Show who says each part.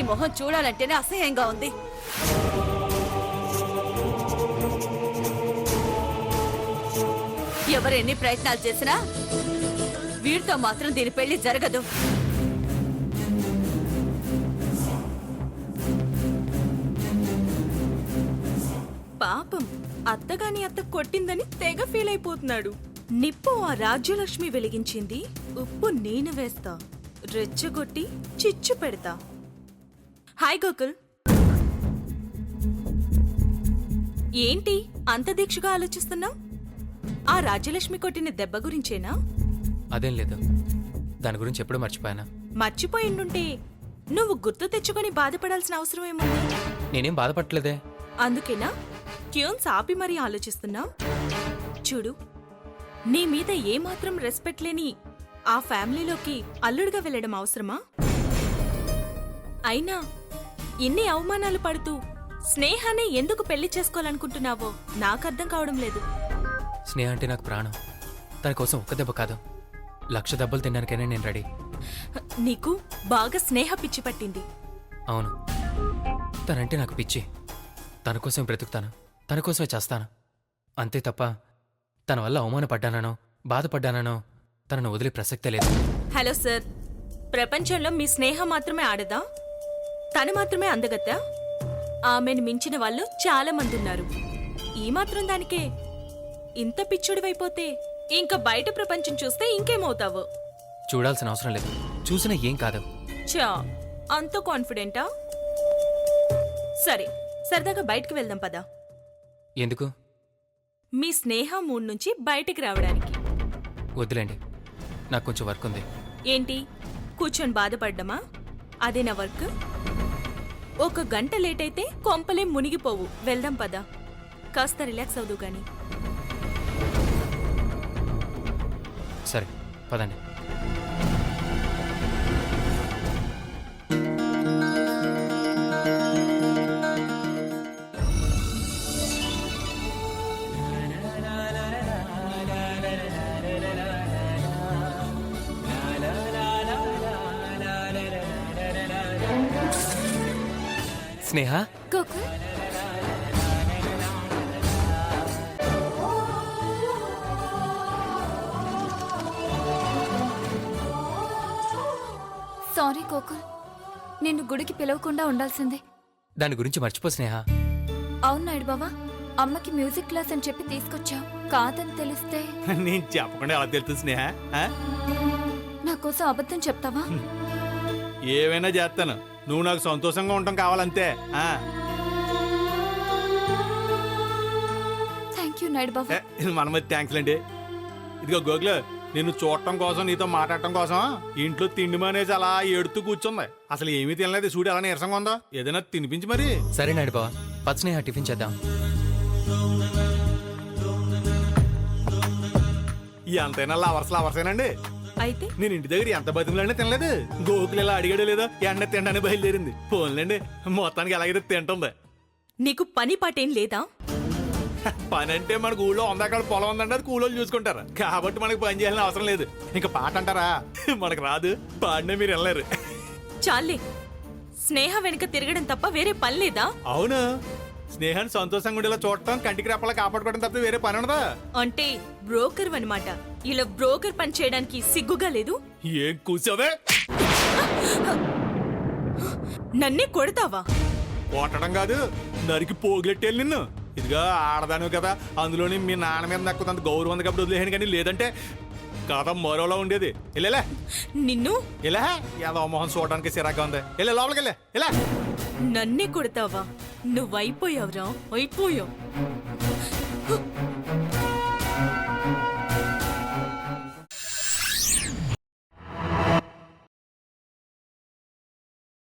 Speaker 1: మొహం చూడాలంటేనే అసహ్యంగా ఉంది. ఎవరెన్ని ప్రయత్నాలు చేసినా వీడితో మాత్రం దీని పెళ్లి జరగదు.
Speaker 2: పాపం అత్తగాని అత్త కొట్టిందని తెగ ఫీల్ అయిపోతున్నాడు. నిప్పు ఆ రాజ్యలక్ష్మి వెలిగించింది, ఉప్పు నేను వేస్తా, రెచ్చగొట్టి చిచ్చు పెడతా. హాయ్ గోకుల్. ఏంటి అంత దీక్షగా ఆలోచిస్తున్నావు? ఆ రాజ్యలక్ష్మి కొట్టిన దెబ్బ గురించేనా?
Speaker 3: అదేం లేదు, దాని గురించి ఎప్పుడు మర్చిపోయానా.
Speaker 2: మర్చిపోయిండుంటే నువ్వు గుర్తు తెచ్చుకొని బాధపడాల్సిన అవసరం ఏముంది?
Speaker 3: నేనేం బాధపడలేదే.
Speaker 2: అందుకేనా ట్యూన్స్ ఆపి మరీ ఆలోచిస్తున్నావు? చూడు, నీ మీద ఏమాత్రం రెస్పెక్ట్ లేని ఆ ఫ్యామిలీలోకి అల్లుడుగా వెళ్ళడం అవసరమా? అయినా ఇన్ని అవమానాలు పడుతూ స్నేహాన్ని ఎందుకు పెళ్లి చేసుకోవాలనుకుంటున్నావో నాకర్థం కావడం లేదు.
Speaker 3: స్నేహ అంటే నాకు ప్రాణం. తన కోసం ఒక్క దెబ్బ కాదు, 1,00,000 దెబ్బలు తినడానికైనా నేను రెడీ.
Speaker 2: నీకు బాగా స్నేహ పిచ్చి పట్టింది.
Speaker 3: అవును, తనంటే నాకు పిచ్చి. తన కోసం బ్రతుకుతాను, తన కోసమే చేస్తాను. అంతే తప్ప తన వల్ల అవమానపడ్డానో బాధపడ్డానో తనను వదిలే ప్రసక్తే లేదు.
Speaker 2: హలో సార్, ప్రపంచంలో మీ స్నేహం మాత్రమే ఆడదా? తను మాత్రమే అందగత్తా? ఆమెను మించిన వాళ్ళు చాలా మంది ఉన్నారు. ఈ మాత్రం దానికే ఇంత పిచ్చుడివైపోతే ఇంకా బయట ప్రపంచం చూస్తే ఇంకేమవుతావు?
Speaker 3: చూడాల్సిన అవసరం లేదు, చూసినా ఏం కాదు.
Speaker 2: చా, అంత కాన్ఫిడెంటా? సరే, సరదాగా బయటికి వెళ్దాం పదా.
Speaker 3: ఎందుకు?
Speaker 2: మీ స్నేహ మూడ్ నుంచి బయటికి రావడానికి.
Speaker 3: వద్దులేండి, నాకు కొంచెం వర్క్ ఉంది.
Speaker 2: ఏంటి కూర్చొని బాధపడ్డమా? అదే నా వర్క్. 1 గంట లేట్ అయితే కొంపలే మునిగిపోవు. వెళ్దాం పదా, కాస్త రిలాక్స్ అవుదు గాని.
Speaker 3: సరే పదండి. స్నేహ,
Speaker 1: గోకుల్, సారీ గోకుల్, నిన్ను గుడికి పిలవకుండా ఉండాల్సిందే.
Speaker 3: దాని గురించి మర్చిపో స్నేహ.
Speaker 1: అవును నాయుడు బావా, అమ్మకి మ్యూజిక్ క్లాస్ అని చెప్పి తీసుకొచ్చావు. కాదని తెలిస్తే
Speaker 4: నేను చెప్పకుండా ఎలా తెలుస్తుంది స్నేహ?
Speaker 1: నా కోసం అబద్ధం చెప్తావా?
Speaker 4: ఏమైనా చేస్తాను, నువ్వు నాకు సంతోషంగా ఉండటం కావాలంతే.
Speaker 1: థ్యాంక్ యూ నాయుడు బావా.
Speaker 4: మన మధ్య థ్యాంక్స్ అండి. ఇదిగో గోగులు, నిన్ను చూడటం కోసం నీతో మాట్లాడటం కోసం ఇంట్లో తిండి మానేసి అలా ఏడుతూ కూర్చుంది. అసలు ఏమీ తినలేదు, చూడు ఎలా నీరసంగా ఉందో. ఏదైనా తినిపించి మరి.
Speaker 3: సరే నాయుడు బావ, పచ్చ స్నేహ టిఫిన్ చేద్దాం.
Speaker 4: ఎంతైనా లవర్సేనండి.
Speaker 2: అయితే
Speaker 4: నేను ఇంటి దగ్గర ఎంత బతిమలనే తినలేదు. గోకులు ఇలా అడిగాడు లేదో ఎండ తినడానికి బయలుదేరింది. పోన్లేండి, మొత్తానికి ఎలాగైతే తింటుంది.
Speaker 2: నీకు పని పాటేం లేదా?
Speaker 4: పని అంటే మనకు ఊళ్ళో 100 ఎకరాల పొలం ఉందంటే అది కూలోళ్ళు చూసుకుంటారు. కాబట్టి మనకి పని చేయాలని అవసరం లేదు. ఇంకా పాట అంటారా, మనకు రాదు. పాడినే మీరు వెళ్ళలేరు.
Speaker 2: చాలే, స్నేహ వెనుక తిరగడం తప్ప వేరే పని లేదా?
Speaker 4: అవును, స్నేహాన్ని సంతోషంగా ఉండేలా చూడటం, కంటికి రెప్పలా కాపాడుకోవడం తప్ప వేరే పని ఉండదా?
Speaker 2: అంటే బ్రోకర్ అనమాట. ఇలా బ్రోకర్ పని చేయడానికి సిగ్గుగా లేదు?
Speaker 4: ఏం కూర్చోవే,
Speaker 2: నన్నే కొడతావా?
Speaker 4: కొట్టడం కాదు, నరికి పోగులెట్టేళ్ళు నిన్ను. ఇదిగా ఆడదాను కదా, అందులోని మీ నాన్న మీద నాకు అంత గౌరవం ఉంది కాబట్టి వదిలేను. కానీ లేదంటే కథ మరోలా ఉండేది. వెళ్ళలే
Speaker 2: నిన్ను
Speaker 4: ఇలా ఏదో మొహం చూడడానికి సిరాగ్గా ఉంది. వెళ్ళే లోపలికి వెళ్ళే ఇలా.
Speaker 2: నన్నే కొడతావా? నువ్వైపోయావురా, అయిపోయావు.